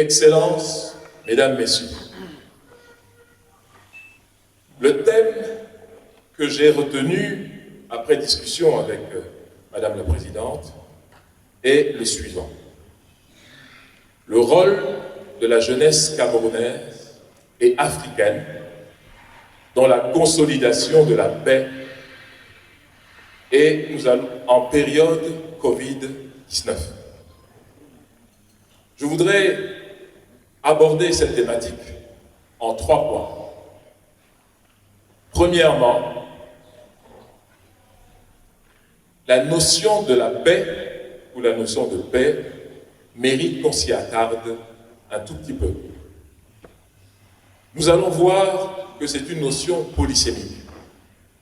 Excellences, Mesdames, Messieurs, le thème que j'ai retenu après discussion avec Madame la Présidente est le suivant. Le rôle de la jeunesse camerounaise et africaine dans la consolidation de la paix et nous allons en période Covid-19. Je voudrais aborder cette thématique en 3 points. Premièrement, la notion de la paix ou la notion de paix mérite qu'on s'y attarde un tout petit peu. Nous allons voir que c'est une notion polysémique,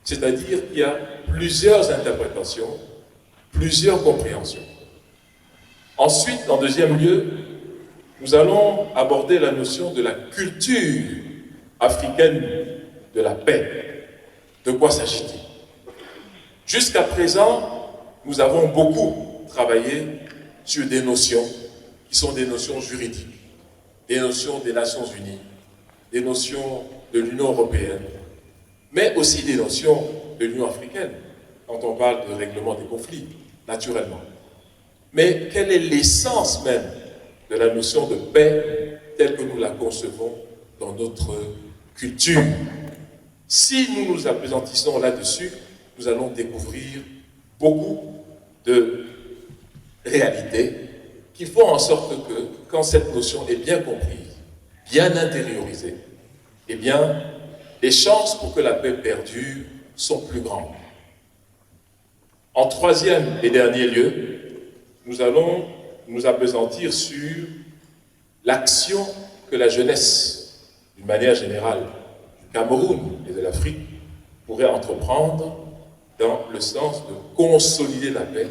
c'est-à-dire qu'il y a plusieurs interprétations, plusieurs compréhensions. Ensuite, en deuxième lieu, nous allons aborder la notion de la culture africaine de la paix. De quoi s'agit-il? Jusqu'à présent, nous avons beaucoup travaillé sur des notions qui sont des notions juridiques, des notions des Nations Unies, des notions de l'Union européenne, mais aussi des notions de l'Union africaine, quand on parle de règlement des conflits, naturellement. Mais quelle est l'essence même de la notion de paix telle que nous la concevons dans notre culture? Si nous nous appesantissons là-dessus, nous allons découvrir beaucoup de réalités qui font en sorte que, quand cette notion est bien comprise, bien intériorisée, eh bien, les chances pour que la paix perdure sont plus grandes. En troisième et dernier lieu, nous allons nous appesantir sur l'action que la jeunesse, d'une manière générale, du Cameroun et de l'Afrique, pourrait entreprendre dans le sens de consolider la paix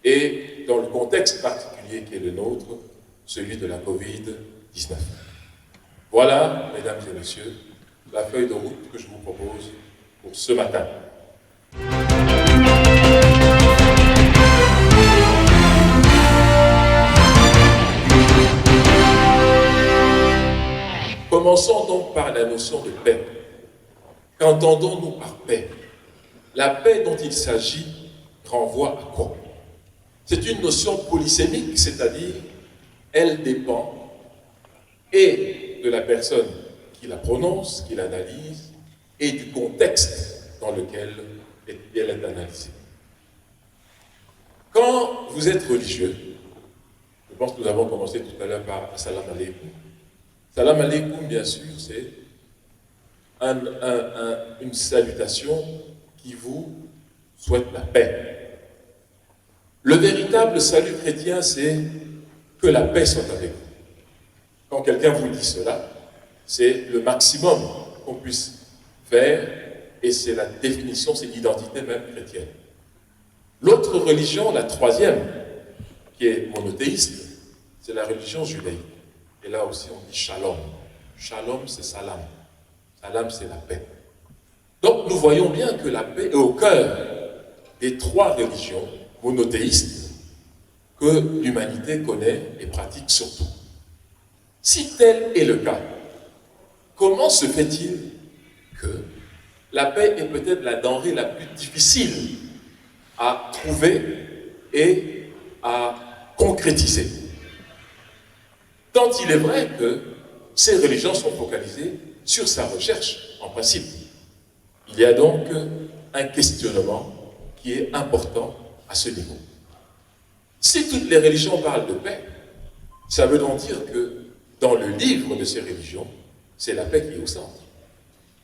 et dans le contexte particulier qui est le nôtre, celui de la Covid-19. Voilà, mesdames et messieurs, la feuille de route que je vous propose pour ce matin. Commençons donc par la notion de paix. Qu'entendons-nous par paix? La paix dont il s'agit renvoie à quoi? C'est une notion polysémique, c'est-à-dire elle dépend et de la personne qui la prononce, qui l'analyse, et du contexte dans lequel elle est analysée. Quand vous êtes religieux, je pense que nous avons commencé tout à l'heure par Salam Aleikum. Salam Aleikum, bien sûr, c'est une salutation qui vous souhaite la paix. Le véritable salut chrétien, c'est que la paix soit avec vous. Quand quelqu'un vous dit cela, c'est le maximum qu'on puisse faire et c'est la définition, c'est l'identité même chrétienne. L'autre religion, la troisième, qui est monothéiste, c'est la religion judaïque. Et là aussi, on dit shalom. Shalom, c'est salam. Salam, c'est la paix. Donc, nous voyons bien que la paix est au cœur des 3 religions monothéistes que l'humanité connaît et pratique surtout. Si tel est le cas, comment se fait-il que la paix est peut-être la denrée la plus difficile à trouver et à concrétiser? Tant il est vrai que ces religions sont focalisées sur sa recherche, en principe. Il y a donc un questionnement qui est important à ce niveau. Si toutes les religions parlent de paix, ça veut donc dire que dans le livre de ces religions, c'est la paix qui est au centre.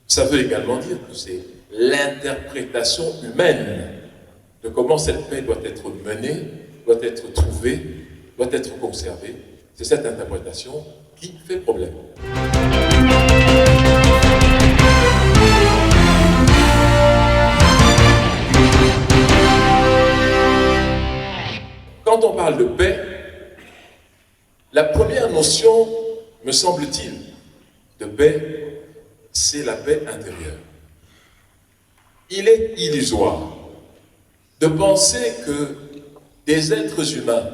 Ça veut également dire que c'est l'interprétation humaine de comment cette paix doit être menée, doit être trouvée, doit être conservée. C'est cette interprétation qui fait problème. Quand on parle de paix, la première notion, me semble-t-il, de paix, c'est la paix intérieure. Il est illusoire de penser que des êtres humains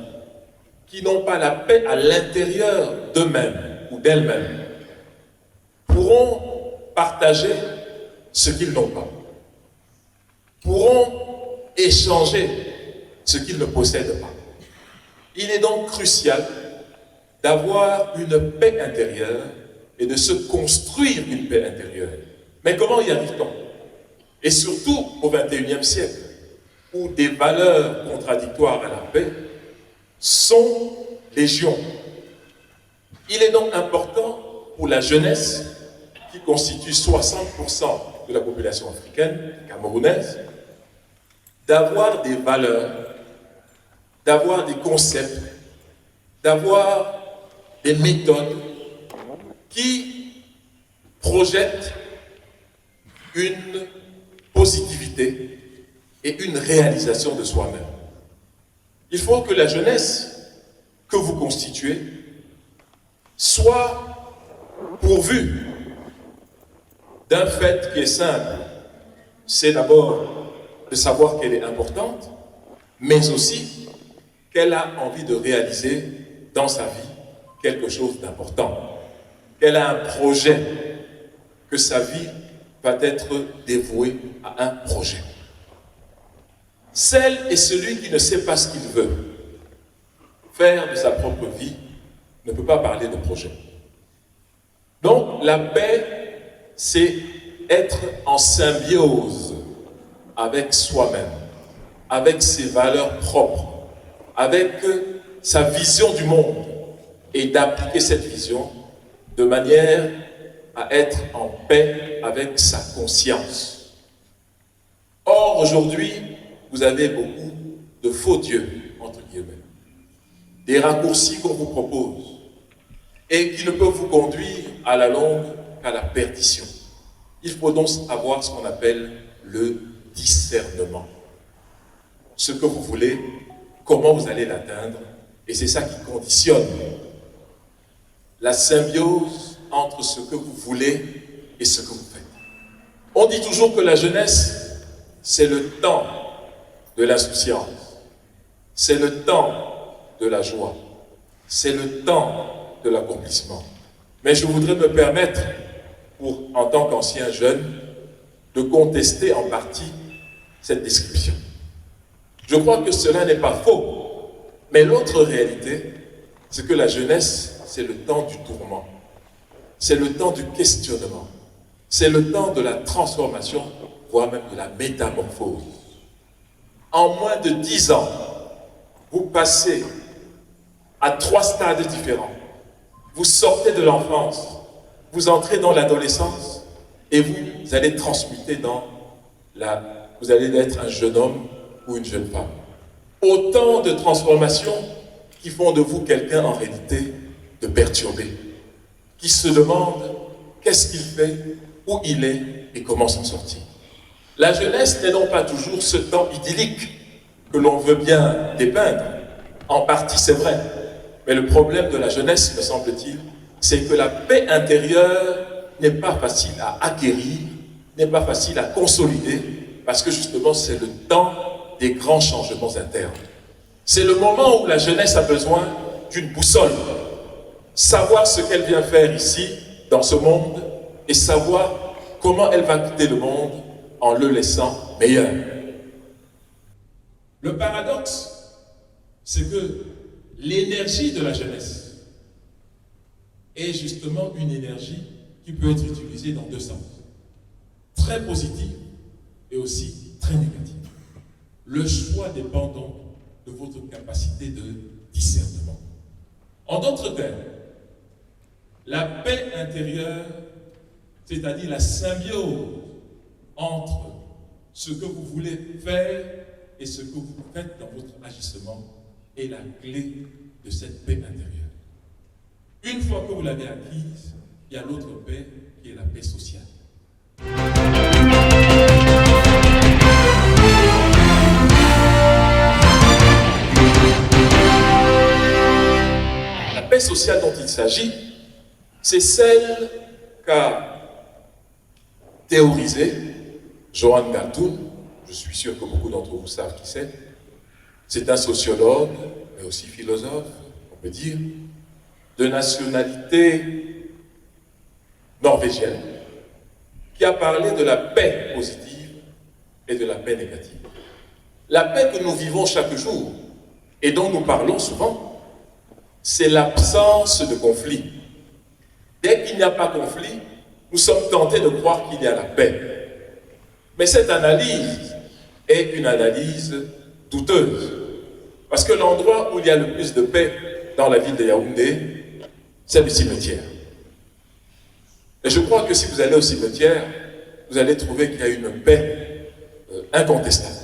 qui n'ont pas la paix à l'intérieur d'eux-mêmes ou d'elles-mêmes pourront partager ce qu'ils n'ont pas, pourront échanger ce qu'ils ne possèdent pas. Il est donc crucial d'avoir une paix intérieure et de se construire une paix intérieure. Mais comment y arrive-t-on? Et surtout au XXIe siècle, où des valeurs contradictoires à la paix sont légion. Il est donc important pour la jeunesse, qui constitue 60% de la population africaine, camerounaise, d'avoir des valeurs, d'avoir des concepts, d'avoir des méthodes qui projettent une positivité et une réalisation de soi-même. Il faut que la jeunesse que vous constituez soit pourvue d'un fait qui est simple. C'est d'abord de savoir qu'elle est importante, mais aussi qu'elle a envie de réaliser dans sa vie quelque chose d'important. Qu'elle a un projet, que sa vie va être dévouée à un projet. Celle et celui qui ne sait pas ce qu'il veut faire de sa propre vie ne peut pas parler de projet. Donc la paix, c'est être en symbiose avec soi-même, avec ses valeurs propres, avec sa vision du monde, et d'appliquer cette vision de manière à être en paix avec sa conscience. Or, aujourd'hui, vous avez beaucoup de faux dieux, entre guillemets, des raccourcis qu'on vous propose et qui ne peuvent vous conduire à la longue qu'à la perdition. Il faut donc avoir ce qu'on appelle le discernement. Ce que vous voulez, comment vous allez l'atteindre, et c'est ça qui conditionne la symbiose entre ce que vous voulez et ce que vous faites. On dit toujours que la jeunesse, c'est le temps de l'insouciance, c'est le temps de la joie, c'est le temps de l'accomplissement. Mais je voudrais me permettre, en tant qu'ancien jeune, de contester en partie cette description. Je crois que cela n'est pas faux, mais l'autre réalité, c'est que la jeunesse, c'est le temps du tourment, c'est le temps du questionnement, c'est le temps de la transformation, voire même de la métamorphose. En moins de 10 ans, vous passez à 3 stades différents. Vous sortez de l'enfance, vous entrez dans l'adolescence et vous allez transmuter vous allez être un jeune homme ou une jeune femme. Autant de transformations qui font de vous quelqu'un en réalité de perturbé, qui se demande qu'est-ce qu'il fait, où il est et comment s'en sortir. La jeunesse n'est donc pas toujours ce temps idyllique que l'on veut bien dépeindre. En partie, c'est vrai. Mais le problème de la jeunesse, me semble-t-il, c'est que la paix intérieure n'est pas facile à acquérir, n'est pas facile à consolider, parce que justement, c'est le temps des grands changements internes. C'est le moment où la jeunesse a besoin d'une boussole. Savoir ce qu'elle vient faire ici, dans ce monde, et savoir comment elle va quitter le monde en le laissant meilleur. Le paradoxe, c'est que l'énergie de la jeunesse est justement une énergie qui peut être utilisée dans 2 sens. Très positive et aussi très négative. Le choix dépend donc de votre capacité de discernement. En d'autres termes, la paix intérieure, c'est-à-dire la symbiose entre ce que vous voulez faire et ce que vous faites dans votre agissement, est la clé de cette paix intérieure. Une fois que vous l'avez acquise, il y a l'autre paix qui est la paix sociale. La paix sociale dont il s'agit, c'est celle qu'a théorisée Johan Galtung. Je suis sûr que beaucoup d'entre vous savent qui c'est. C'est un sociologue, mais aussi philosophe, on peut dire, de nationalité norvégienne, qui a parlé de la paix positive et de la paix négative. La paix que nous vivons chaque jour et dont nous parlons souvent, c'est l'absence de conflit. Dès qu'il n'y a pas de conflit, nous sommes tentés de croire qu'il y a la paix. Mais cette analyse est une analyse douteuse. Parce que l'endroit où il y a le plus de paix dans la ville de Yaoundé, c'est le cimetière. Et je crois que si vous allez au cimetière, vous allez trouver qu'il y a une paix incontestable.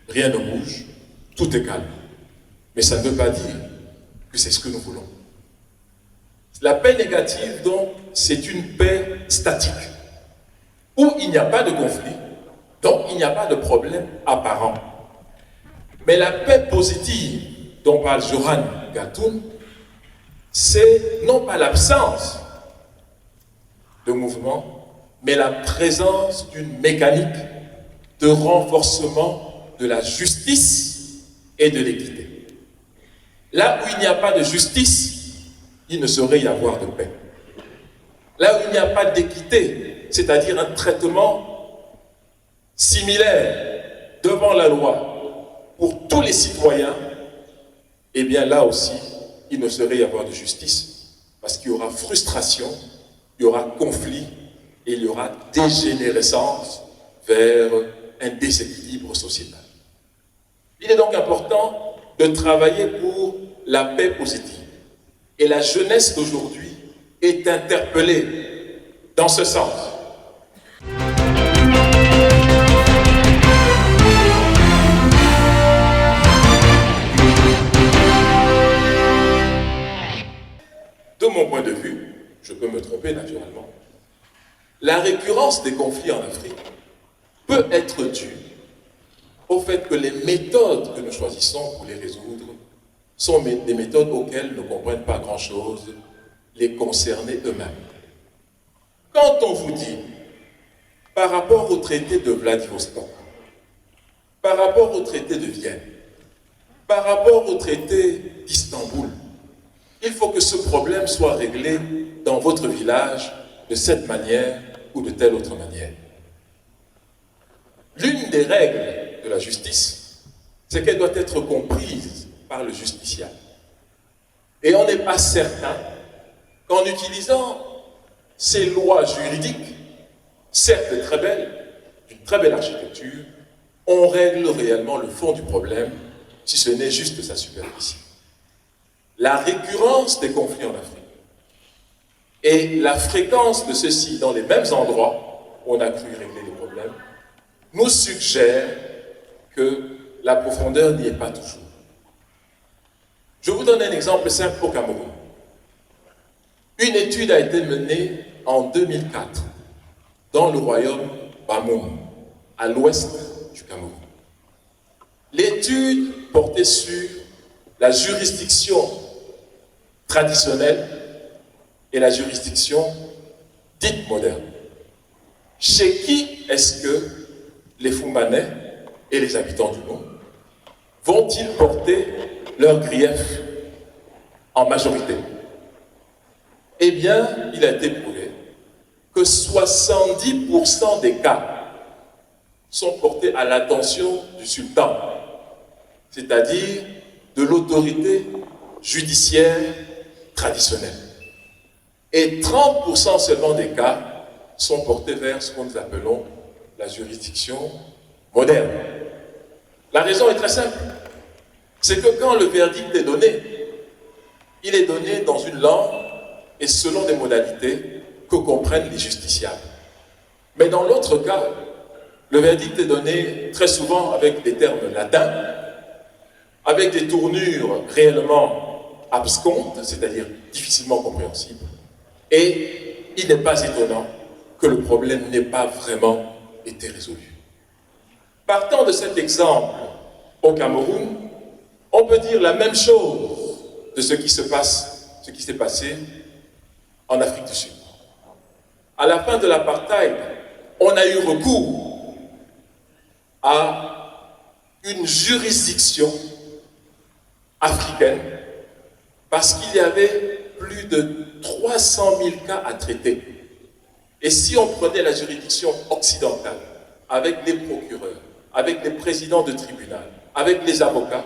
Rien ne bouge, tout est calme. Mais ça ne veut pas dire que c'est ce que nous voulons. La paix négative, donc, c'est une paix statique, où il n'y a pas de conflit, donc il n'y a pas de problème apparent. Mais la paix positive dont parle Johan Gatoun, c'est non pas l'absence de mouvement, mais la présence d'une mécanique de renforcement de la justice et de l'équité. Là où il n'y a pas de justice, il ne saurait y avoir de paix. Là où il n'y a pas d'équité, c'est-à-dire un traitement similaire devant la loi pour tous les citoyens, eh bien là aussi, il ne saurait y avoir de justice, parce qu'il y aura frustration, il y aura conflit, et il y aura dégénérescence vers un déséquilibre sociétal. Il est donc important de travailler pour la paix positive. Et la jeunesse d'aujourd'hui est interpellée dans ce sens. De mon point de vue, je peux me tromper naturellement, la récurrence des conflits en Afrique peut être due au fait que les méthodes que nous choisissons pour les résoudre sont des méthodes auxquelles ne comprennent pas grand-chose les concernés eux-mêmes. Quand on vous dit, par rapport au traité de Vladivostok, par rapport au traité de Vienne, par rapport au traité d'Istanbul, il faut que ce problème soit réglé dans votre village de cette manière ou de telle autre manière. L'une des règles de la justice, c'est qu'elle doit être comprise par le justiciable. Et on n'est pas certain qu'en utilisant ces lois juridiques, certes très belles, d'une très belle architecture, on règle réellement le fond du problème, si ce n'est juste sa superficie. La récurrence des conflits en Afrique et la fréquence de ceux-ci dans les mêmes endroits où on a cru régler les problèmes nous suggère que la profondeur n'y est pas toujours. Je vous donne un exemple simple au Cameroun. Une étude a été menée en 2004 dans le royaume Bamoum, à l'ouest du Cameroun. L'étude portait sur la juridiction traditionnelle et la juridiction dite moderne. Chez qui est-ce que les Fumbanais et les habitants du monde vont-ils porter leurs griefs en majorité? Eh bien, il a été prouvé que 70% des cas sont portés à l'attention du sultan, c'est-à-dire de l'autorité judiciaire traditionnelle. Et 30% seulement des cas sont portés vers ce que nous appelons la juridiction moderne. La raison est très simple. C'est que quand le verdict est donné, il est donné dans une langue et selon des modalités que comprennent les justiciables. Mais dans l'autre cas, le verdict est donné très souvent avec des termes latins, avec des tournures réellement abscontes, c'est-à-dire difficilement compréhensibles, et il n'est pas étonnant que le problème n'ait pas vraiment été résolu. Partant de cet exemple au Cameroun, on peut dire la même chose de ce qui s'est passé en Afrique du Sud. À la fin de l'apartheid, on a eu recours à une juridiction africaine parce qu'il y avait plus de 300 000 cas à traiter. Et si on prenait la juridiction occidentale, avec les procureurs, avec les présidents de tribunal, avec les avocats,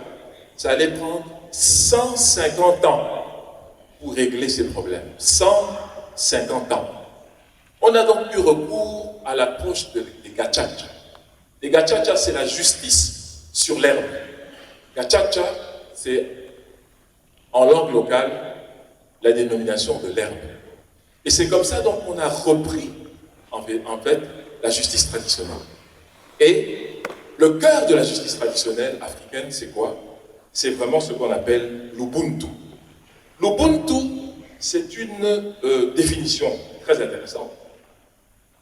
ça allait prendre 150 ans pour régler ces problèmes. 150 ans. On a donc eu recours à l'approche des gacaca. Les gacaca, c'est la justice sur l'herbe. Gacaca, c'est en langue locale la dénomination de l'herbe. Et c'est comme ça donc qu'on a repris en fait la justice traditionnelle. Et le cœur de la justice traditionnelle africaine, c'est quoi? C'est vraiment ce qu'on appelle l'Ubuntu. L'Ubuntu, c'est une définition très intéressante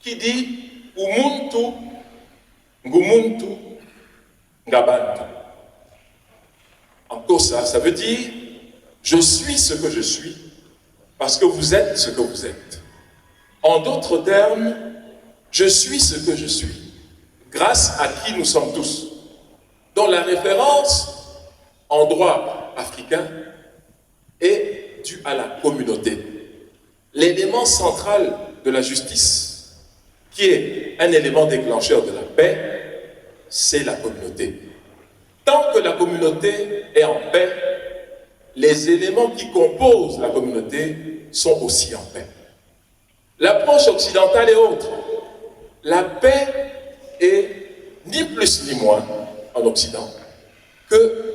qui dit Umuntu, Ngumuntu, Ngabantu. En Kosa, ça veut dire je suis ce que je suis parce que vous êtes ce que vous êtes. En d'autres termes, je suis ce que je suis grâce à qui nous sommes tous. Dont la référence en droit africain est due à la communauté. L'élément central de la justice, qui est un élément déclencheur de la paix, c'est la communauté. Tant que la communauté est en paix, les éléments qui composent la communauté sont aussi en paix. L'approche occidentale est autre. La paix est ni plus ni moins en Occident que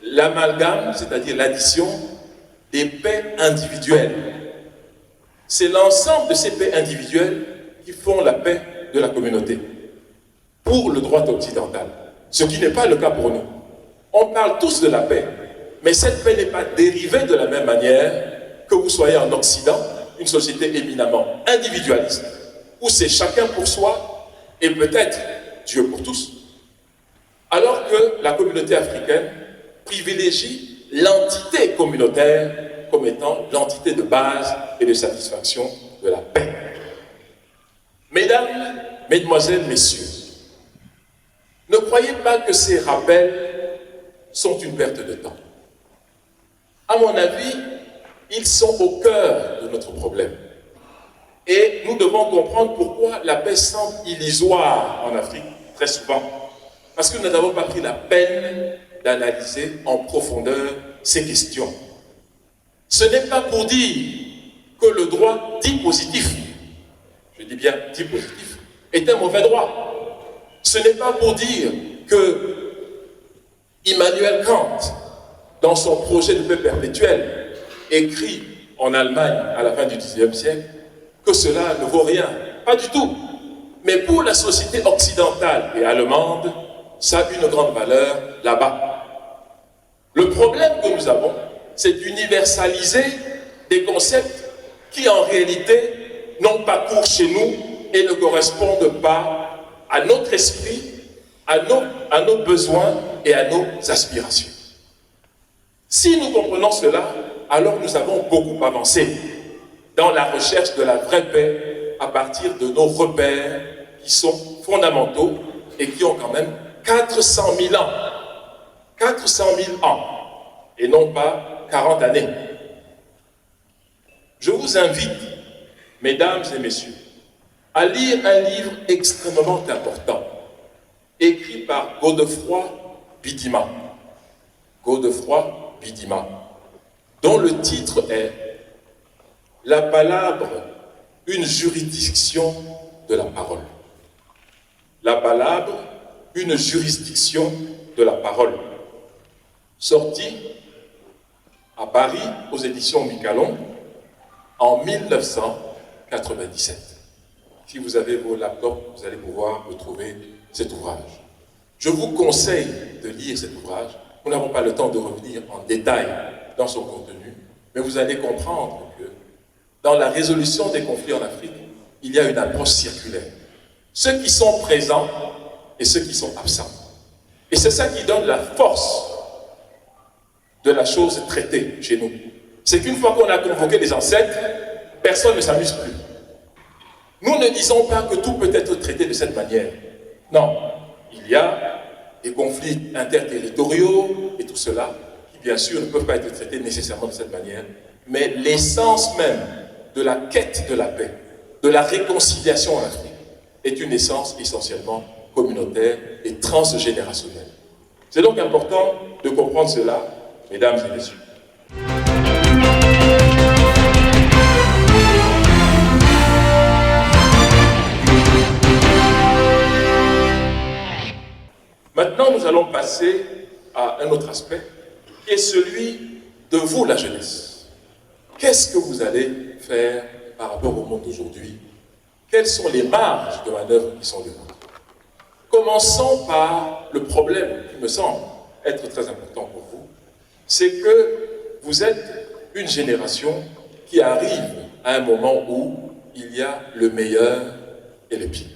l'amalgame, c'est-à-dire l'addition des paix individuelles. C'est l'ensemble de ces paix individuelles qui font la paix de la communauté pour le droit occidental, ce qui n'est pas le cas pour nous. On parle tous de la paix, mais cette paix n'est pas dérivée de la même manière que vous soyez en Occident, une société éminemment individualiste, où c'est chacun pour soi et peut-être Dieu pour tous, alors que la communauté africaine privilégie l'entité communautaire comme étant l'entité de base et de satisfaction de la paix. Mesdames, mesdemoiselles, messieurs, ne croyez pas que ces rappels sont une perte de temps. À mon avis, ils sont au cœur de notre problème. Et nous devons comprendre pourquoi la paix semble illusoire en Afrique, très souvent. Parce que nous n'avons pas pris la peine d'analyser en profondeur ces questions. Ce n'est pas pour dire que le droit dit positif, je dis bien dit positif, est un mauvais droit. Ce n'est pas pour dire que Immanuel Kant, dans son projet de paix perpétuelle, écrit en Allemagne à la fin du XIXe siècle, que cela ne vaut rien. Pas du tout. Mais pour la société occidentale et allemande, ça a une grande valeur là-bas. Le problème que nous avons, c'est d'universaliser des concepts qui en réalité n'ont pas cours chez nous et ne correspondent pas à notre esprit, à nos besoins et à nos aspirations. Si nous comprenons cela, alors nous avons beaucoup avancé dans la recherche de la vraie paix à partir de nos repères qui sont fondamentaux et qui ont quand même 400 000 ans. 400 000 ans et non pas 40 années. Je vous invite, mesdames et messieurs, à lire un livre extrêmement important, écrit par Godefroy Bidima. Godefroy Bidima, dont le titre est « La palabre, une juridiction de la parole ». La palabre, une juridiction de la parole. Sorti à Paris aux éditions Miquelon en 1997. Si vous avez vos laptops, vous allez pouvoir retrouver cet ouvrage. Je vous conseille de lire cet ouvrage. Nous n'avons pas le temps de revenir en détail dans son contenu, mais vous allez comprendre que dans la résolution des conflits en Afrique, il y a une approche circulaire. Ceux qui sont présents et ceux qui sont absents. Et c'est ça qui donne la force de la chose traitée chez nous. C'est qu'une fois qu'on a convoqué les ancêtres, personne ne s'amuse plus. Nous ne disons pas que tout peut être traité de cette manière. Non, il y a des conflits interterritoriaux et tout cela qui bien sûr, ne peuvent pas être traités nécessairement de cette manière, mais l'essence même de la quête de la paix, de la réconciliation en Afrique, est une essence essentiellement communautaire et transgénérationnelle. C'est donc important de comprendre cela, mesdames et messieurs. Maintenant, nous allons passer à un autre aspect, qui est celui de vous, la jeunesse. Qu'est-ce que vous allez faire par rapport au monde d'aujourd'hui? Quelles sont les marges de manœuvre qui sont les vôtres? Commençons par le problème qui me semble être très important pour vous, c'est que vous êtes une génération qui arrive à un moment où il y a le meilleur et le pire.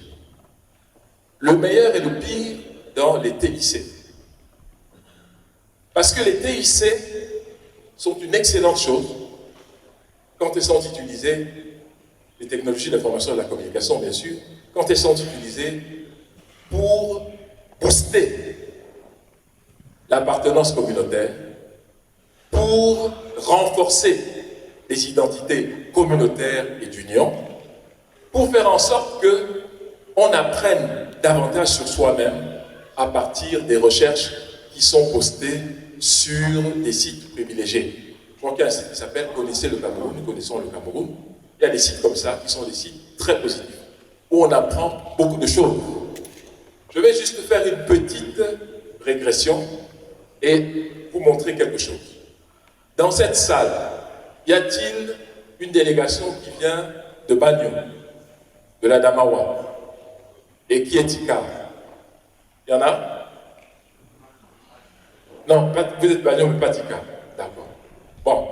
Le meilleur et le pire dans les TIC. Parce que les TIC sont une excellente chose quand elles sont utilisées, les technologies de l'information et de la communication, bien sûr, quand elles sont utilisées pour booster l'appartenance communautaire, pour renforcer les identités communautaires et d'union, pour faire en sorte qu'on apprenne davantage sur soi-même à partir des recherches qui sont postées sur des sites privilégiés. Je crois qu'il y a un site qui s'appelle « Connaissez le Cameroun », nous connaissons le Cameroun. Il y a des sites comme ça qui sont des sites très positifs, où on apprend beaucoup de choses. Je vais juste faire une petite régression et vous montrer quelque chose. Dans cette salle, y a-t-il une délégation qui vient de Bagno, de la Damawa, et qui est Tika? Il y en a? Non, vous êtes Bagno, mais pas Tika. D'accord. Bon.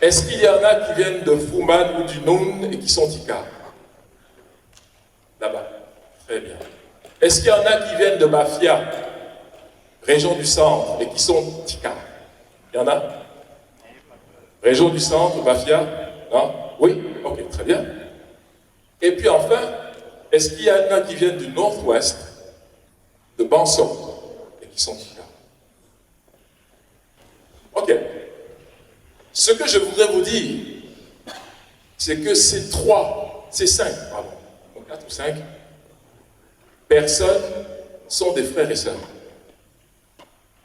Est-ce qu'il y en a qui viennent de Fouman ou du Noun et qui sont Tika? Là-bas. Très bien. Est-ce qu'il y en a qui viennent de Bafia, région du centre, et qui sont Tika? Il y en a? Région du centre, Bafia? Non? Oui? Ok, très bien. Et puis enfin, est-ce qu'il y en a qui viennent du nord-ouest, de Banso, et qui sont Tika? Ok. Ce que je voudrais vous dire, c'est que ces 4 ou 5 personnes sont des frères et sœurs.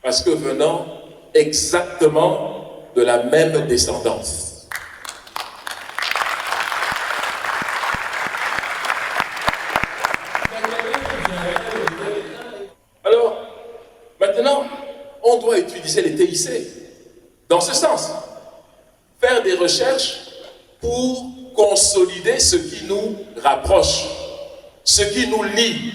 Parce que venant exactement de la même descendance. Alors, maintenant, on doit utiliser les TIC dans ce sens. Faire des recherches pour consolider ce qui nous rapproche, ce qui nous lie.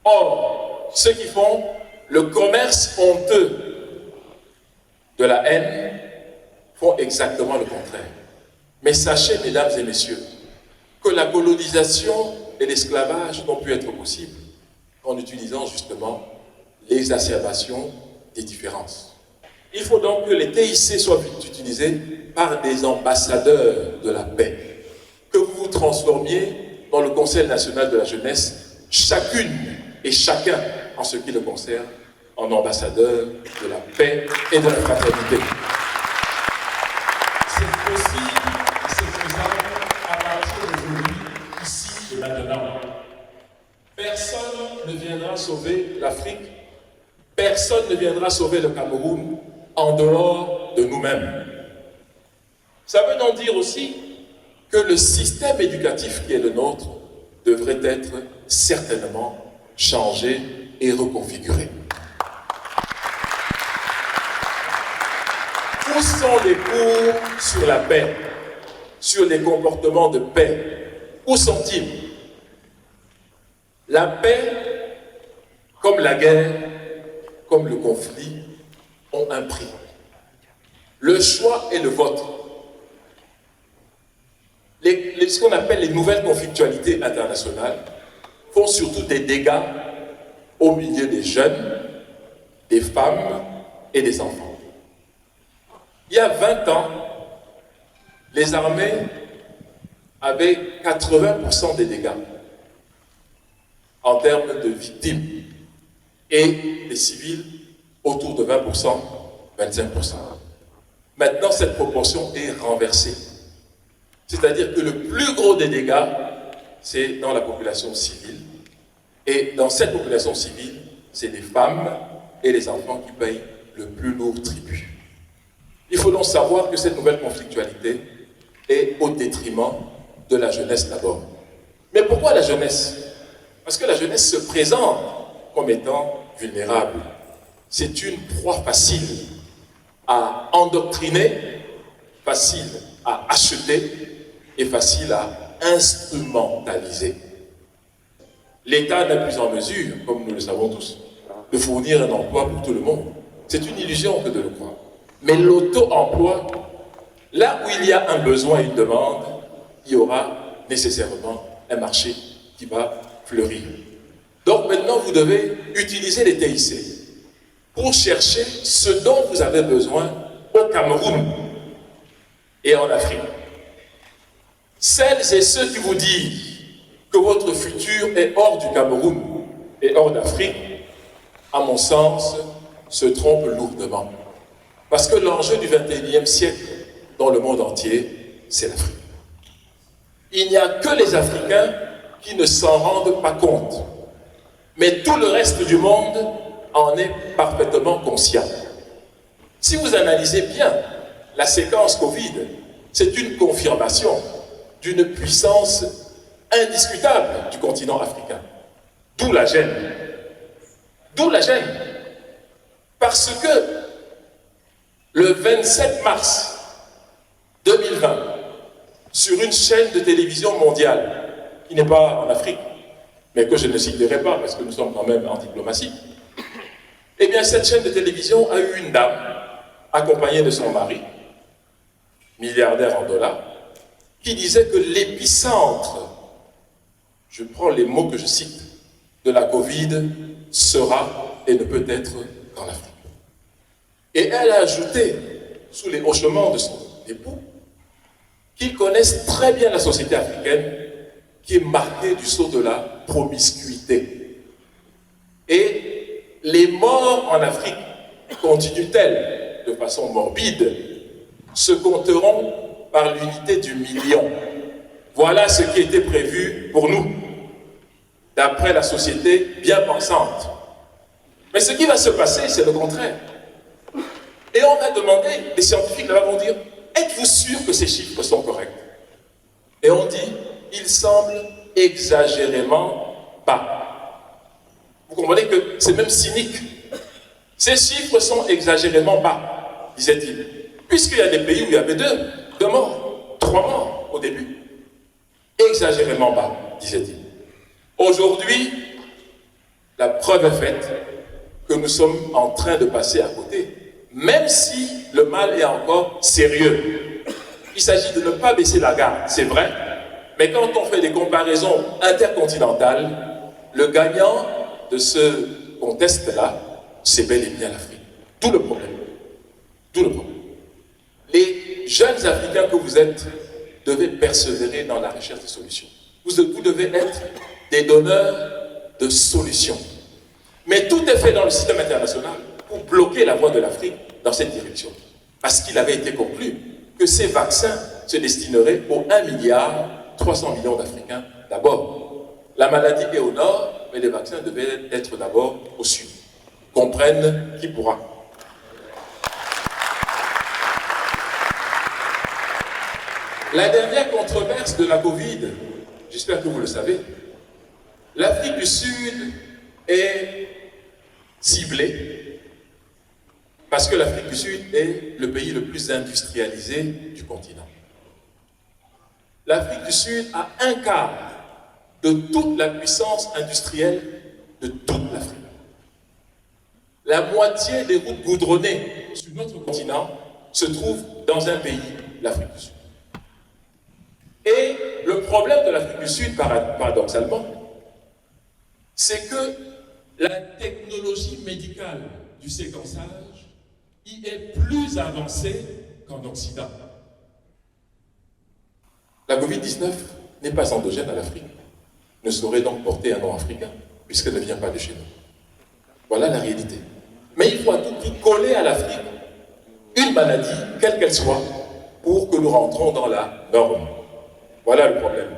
Or, ceux qui font le commerce honteux de la haine font exactement le contraire. Mais sachez, mesdames et messieurs, que la colonisation et l'esclavage n'ont pu être possibles en utilisant justement l'exacerbation des différences. Il faut donc que les TIC soient utilisés par des ambassadeurs de la paix. Que vous vous transformiez dans le Conseil national de la jeunesse, chacune et chacun, en ce qui le concerne, en ambassadeur de la paix et de la fraternité. C'est possible, c'est faisable à partir d'aujourd'hui, ici et maintenant. Personne ne viendra sauver l'Afrique, personne ne viendra sauver le Cameroun en dehors de nous-mêmes. Ça veut donc dire aussi que le système éducatif qui est le nôtre devrait être certainement changé et reconfiguré. Où sont les cours sur la paix, sur les comportements de paix? Où sont-ils? La paix, comme la guerre, comme le conflit, ont un prix. Le choix est le vôtre. Ce qu'on appelle les nouvelles conflictualités internationales font surtout des dégâts au milieu des jeunes, des femmes et des enfants. Il y a 20 ans, les armées avaient 80% des dégâts en termes de victimes et les civils autour de 20% 25%. Maintenant, cette proportion est renversée. C'est-à-dire que le plus gros des dégâts, c'est dans la population civile. Et dans cette population civile, c'est les femmes et les enfants qui payent le plus lourd tribut. Il faut donc savoir que cette nouvelle conflictualité est au détriment de la jeunesse d'abord. Mais pourquoi la jeunesse? Parce que la jeunesse se présente comme étant vulnérable. C'est une proie facile à endoctriner, facile à acheter et facile à instrumentaliser. L'État n'est plus en mesure, comme nous le savons tous, de fournir un emploi pour tout le monde. C'est une illusion que de le croire. Mais l'auto-emploi, là où il y a un besoin et une demande, il y aura nécessairement un marché qui va fleurir. Donc maintenant, vous devez utiliser les TIC pour chercher ce dont vous avez besoin au Cameroun et en Afrique. Celles et ceux qui vous disent que votre futur est hors du Cameroun et hors d'Afrique, à mon sens, se trompent lourdement. Parce que l'enjeu du XXIe siècle dans le monde entier, c'est l'Afrique. Il n'y a que les Africains qui ne s'en rendent pas compte. Mais tout le reste du monde en est parfaitement conscient. Si vous analysez bien la séquence Covid, c'est une confirmation d'une puissance indiscutable du continent africain. D'où la gêne. D'où la gêne. Parce que le 27 mars 2020, sur une chaîne de télévision mondiale, qui n'est pas en Afrique, mais que je ne citerai pas parce que nous sommes quand même en diplomatie, eh bien cette chaîne de télévision a eu une dame, accompagnée de son mari, milliardaire en dollars, qui disait que l'épicentre, je prends les mots que je cite, de la Covid sera et ne peut être qu'en Afrique. Et elle a ajouté, sous les hochements de son époux, qu'ils connaissent très bien la société africaine qui est marquée du sceau de la promiscuité. Et les morts en Afrique continuent-elles de façon morbide, se compteront par l'unité du million. Voilà ce qui était prévu pour nous, d'après la société bien pensante. Mais ce qui va se passer, c'est le contraire. Et on a demandé, les scientifiques là-bas vont dire, êtes-vous sûr que ces chiffres sont corrects? Et on dit, ils semblent exagérément bas. Vous comprenez que c'est même cynique. Ces chiffres sont exagérément bas, disait-il. Puisqu'il y a des pays où il y avait deux morts, 3 morts au début. Exagérément bas, disait-il. Aujourd'hui, la preuve est faite que nous sommes en train de passer à côté, même si le mal est encore sérieux. Il s'agit de ne pas baisser la garde, c'est vrai, mais quand on fait des comparaisons intercontinentales, le gagnant de ce contexte-là, c'est bel et bien l'Afrique. Tout le problème. Tout le problème. Les jeunes Africains que vous êtes devez persévérer dans la recherche de solutions. Vous devez être des donneurs de solutions. Mais tout est fait dans le système international pour bloquer la voie de l'Afrique dans cette direction. Parce qu'il avait été conclu que ces vaccins se destineraient aux 1,3 milliard d'Africains d'abord. La maladie est au nord, mais les vaccins devaient être d'abord au sud. Comprenne qui pourra. La dernière controverse de la Covid, j'espère que vous le savez, l'Afrique du Sud est ciblée parce que l'Afrique du Sud est le pays le plus industrialisé du continent. L'Afrique du Sud a un quart de toute la puissance industrielle de toute l'Afrique. La moitié des routes goudronnées sur notre continent se trouvent dans un pays, l'Afrique du Sud. Et le problème de l'Afrique du Sud, paradoxalement, c'est que la technologie médicale du séquençage y est plus avancée qu'en Occident. La Covid-19 n'est pas endogène à l'Afrique, ne saurait donc porter un nom africain, puisqu'elle ne vient pas de chez nous. Voilà la réalité. Mais il faut à tout prix coller à l'Afrique maladie, quelle qu'elle soit, pour que nous rentrons dans la norme. Voilà le problème.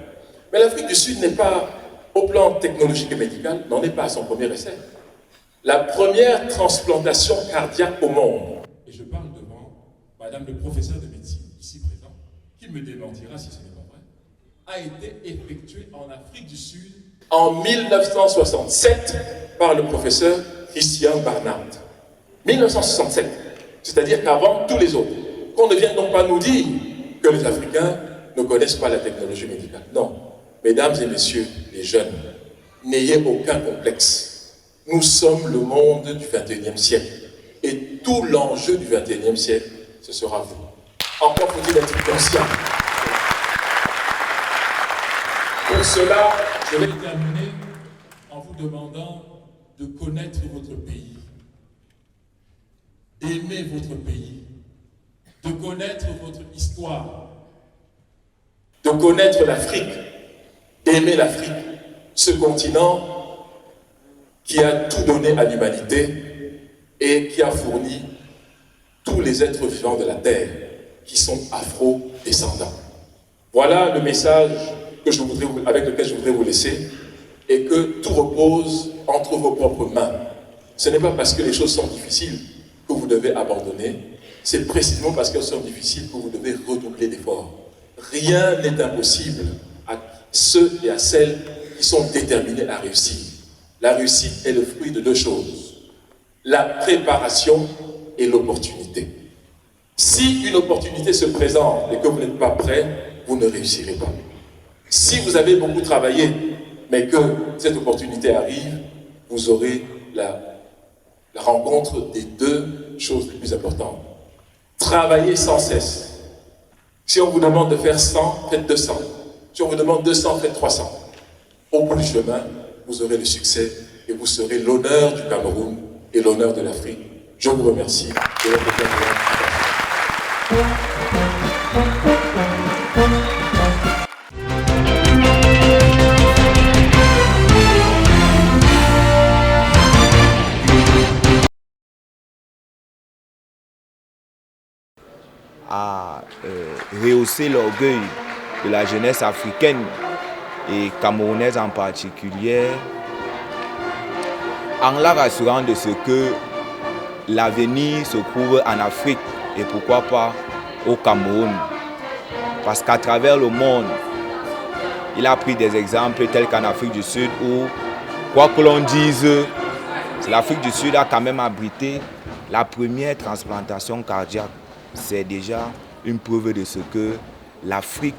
Mais l'Afrique du Sud n'est pas, au plan technologique et médical, n'en est pas à son premier essai. La première transplantation cardiaque au monde, et je parle devant Madame le professeur de médecine ici présent, qui me démentira si ce n'est pas vrai, a été effectuée en Afrique du Sud en 1967 par le professeur Christian Barnard. 1967. C'est-à-dire qu'avant tous les autres. Qu'on ne vienne donc pas nous dire que les Africains ne connaissent pas la technologie médicale. Non. Mesdames et messieurs les jeunes, n'ayez aucun complexe. Nous sommes le monde du XXIe siècle. Et tout l'enjeu du XXIe siècle, ce sera vous. Encore faut-il être conscient. Pour cela, je vais terminer en vous demandant de connaître votre pays, d'aimer votre pays, de connaître votre histoire, de connaître l'Afrique, d'aimer l'Afrique, ce continent qui a tout donné à l'humanité et qui a fourni tous les êtres vivants de la Terre qui sont afro-descendants. Voilà le message avec lequel je voudrais vous laisser, et que tout repose entre vos propres mains. Ce n'est pas parce que les choses sont difficiles que vous devez abandonner, c'est précisément parce qu'elles sont difficiles que vous devez redoubler d'efforts. Rien n'est impossible à ceux et à celles qui sont déterminés à réussir. La réussite est le fruit de deux choses, la préparation et l'opportunité. Si une opportunité se présente et que vous n'êtes pas prêt, vous ne réussirez pas. Si vous avez beaucoup travaillé, mais que cette opportunité arrive, vous aurez la rencontre des deux choses les plus importantes. Travaillez sans cesse. Si on vous demande de faire 100, faites 200. Si on vous demande 200, faites 300. Au bout du chemin, vous aurez le succès et vous serez l'honneur du Cameroun et l'honneur de l'Afrique. Je vous remercie de votre attention. À rehausser l'orgueil de la jeunesse africaine et camerounaise en particulier, en la rassurant de ce que l'avenir se trouve en Afrique et pourquoi pas au Cameroun. Parce qu'à travers le monde, il a pris des exemples tels qu'en Afrique du Sud où, quoi que l'on dise, l'Afrique du Sud a quand même abrité la première transplantation cardiaque. C'est déjà une preuve de ce que l'Afrique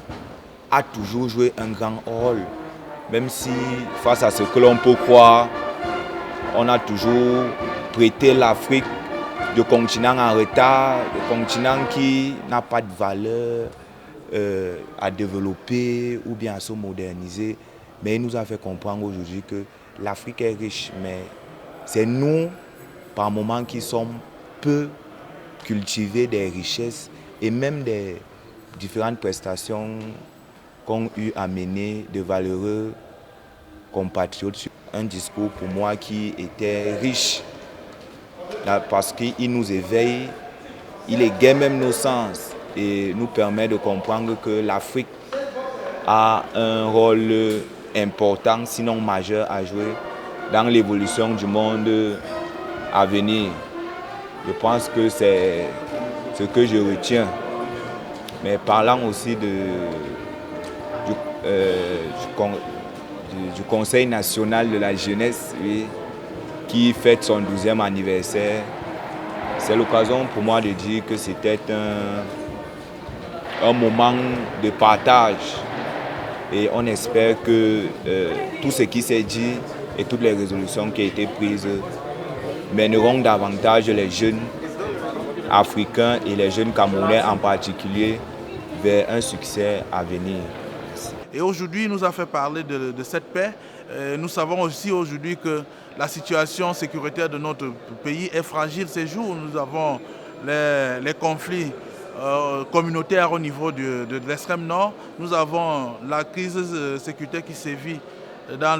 a toujours joué un grand rôle. Même si, face à ce que l'on peut croire, on a toujours prêté l'Afrique de continent en retard, de continent qui n'a pas de valeur à développer ou bien à se moderniser. Mais il nous a fait comprendre aujourd'hui que l'Afrique est riche, mais c'est nous, par moments, qui sommes peu cultiver des richesses et même des différentes prestations qu'ont eu à mener de valeureux compatriotes. Un discours pour moi qui était riche parce qu'il nous éveille, il égaye même nos sens et nous permet de comprendre que l'Afrique a un rôle important, sinon majeur, à jouer dans l'évolution du monde à venir. Je pense que c'est ce que je retiens. Mais parlant aussi du Conseil national de la jeunesse, oui, qui fête son 12e anniversaire, c'est l'occasion pour moi de dire que c'était un moment de partage. Et on espère que tout ce qui s'est dit et toutes les résolutions qui ont été prises mèneront davantage les jeunes africains et les jeunes camerounais en particulier vers un succès à venir. Et aujourd'hui, il nous a fait parler de cette paix. Nous savons aussi aujourd'hui que la situation sécuritaire de notre pays est fragile. Ces jours, nous avons les conflits communautaires au niveau de l'extrême nord. Nous avons la crise sécuritaire qui sévit dans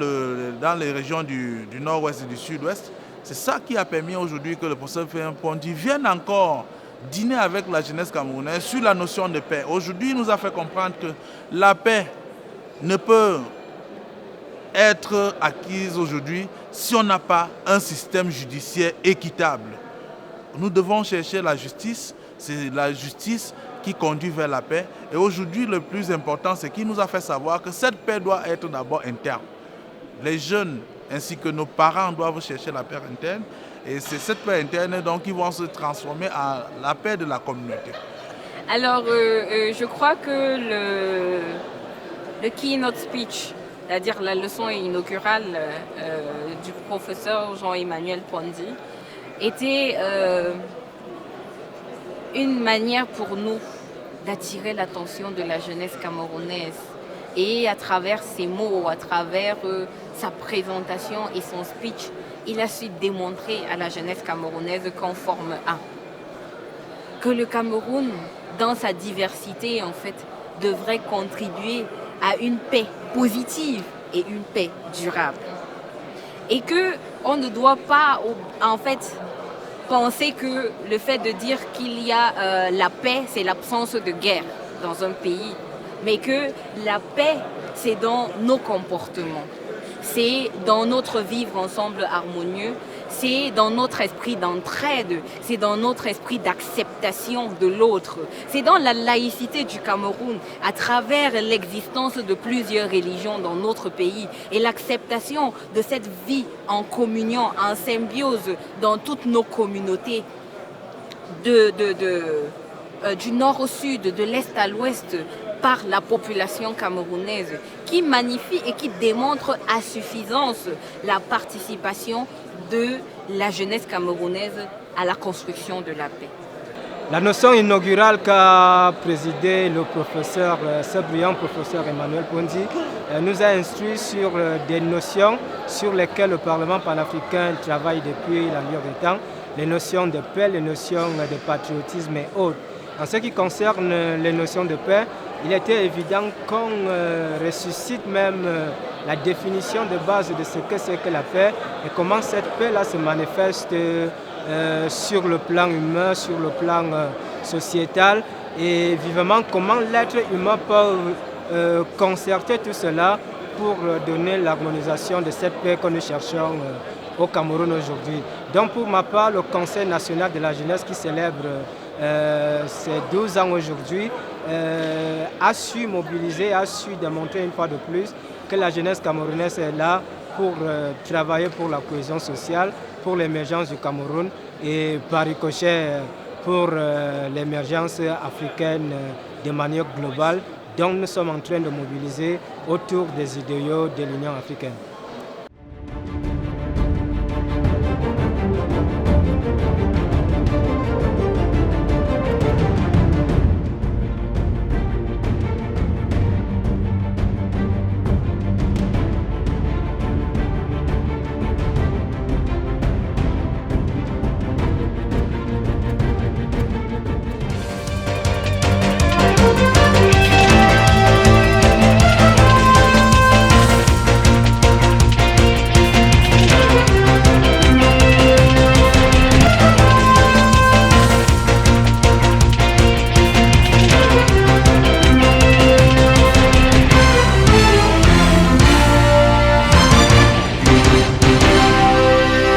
les régions du nord-ouest et du sud-ouest. C'est ça qui a permis aujourd'hui que le professeur Ferrand-Pondy vienne encore dîner avec la jeunesse camerounaise sur la notion de paix. Aujourd'hui, il nous a fait comprendre que la paix ne peut être acquise aujourd'hui si on n'a pas un système judiciaire équitable. Nous devons chercher la justice, c'est la justice qui conduit vers la paix. Et aujourd'hui, le plus important, c'est qu'il nous a fait savoir que cette paix doit être d'abord interne. Les jeunes ainsi que nos parents doivent chercher la paix interne. Et c'est cette paix interne donc, qui va se transformer en la paix de la communauté. Alors, je crois que le keynote speech, c'est-à-dire la leçon inaugurale du professeur Jean-Emmanuel Pondy, était une manière pour nous d'attirer l'attention de la jeunesse camerounaise. Et à travers ses mots, à travers sa présentation et son speech, il a su démontrer à la jeunesse camerounaise qu'on forme un. Que le Cameroun, dans sa diversité, en fait, devrait contribuer à une paix positive et une paix durable. Et qu'on ne doit pas, en fait, penser que le fait de dire qu'il y a la paix, c'est l'absence de guerre dans un pays, mais que la paix, c'est dans nos comportements, c'est dans notre vivre ensemble harmonieux, c'est dans notre esprit d'entraide, c'est dans notre esprit d'acceptation de l'autre, c'est dans la laïcité du Cameroun, à travers l'existence de plusieurs religions dans notre pays et l'acceptation de cette vie en communion, en symbiose dans toutes nos communautés, du nord au sud, de l'est à l'ouest, par la population camerounaise, qui magnifie et qui démontre à suffisance la participation de la jeunesse camerounaise à la construction de la paix. La notion inaugurale qu'a présidé le professeur, ce brillant professeur Emmanuel Pondy, nous a instruit sur des notions sur lesquelles le Parlement panafricain travaille depuis la lueur des temps, les notions de paix, les notions de patriotisme et autres. En ce qui concerne les notions de paix, il était évident qu'on ressuscite même la définition de base de ce que c'est que la paix et comment cette paix-là se manifeste sur le plan humain, sur le plan sociétal et vivement comment l'être humain peut concerter tout cela pour donner l'harmonisation de cette paix que nous cherchons au Cameroun aujourd'hui. Donc pour ma part, le Conseil national de la jeunesse qui célèbre ses 12 ans aujourd'hui a su mobiliser, a su démontrer une fois de plus que la jeunesse camerounaise est là pour travailler pour la cohésion sociale, pour l'émergence du Cameroun et par ricochet pour l'émergence africaine de manière globale dont nous sommes en train de mobiliser autour des idéaux de l'Union africaine.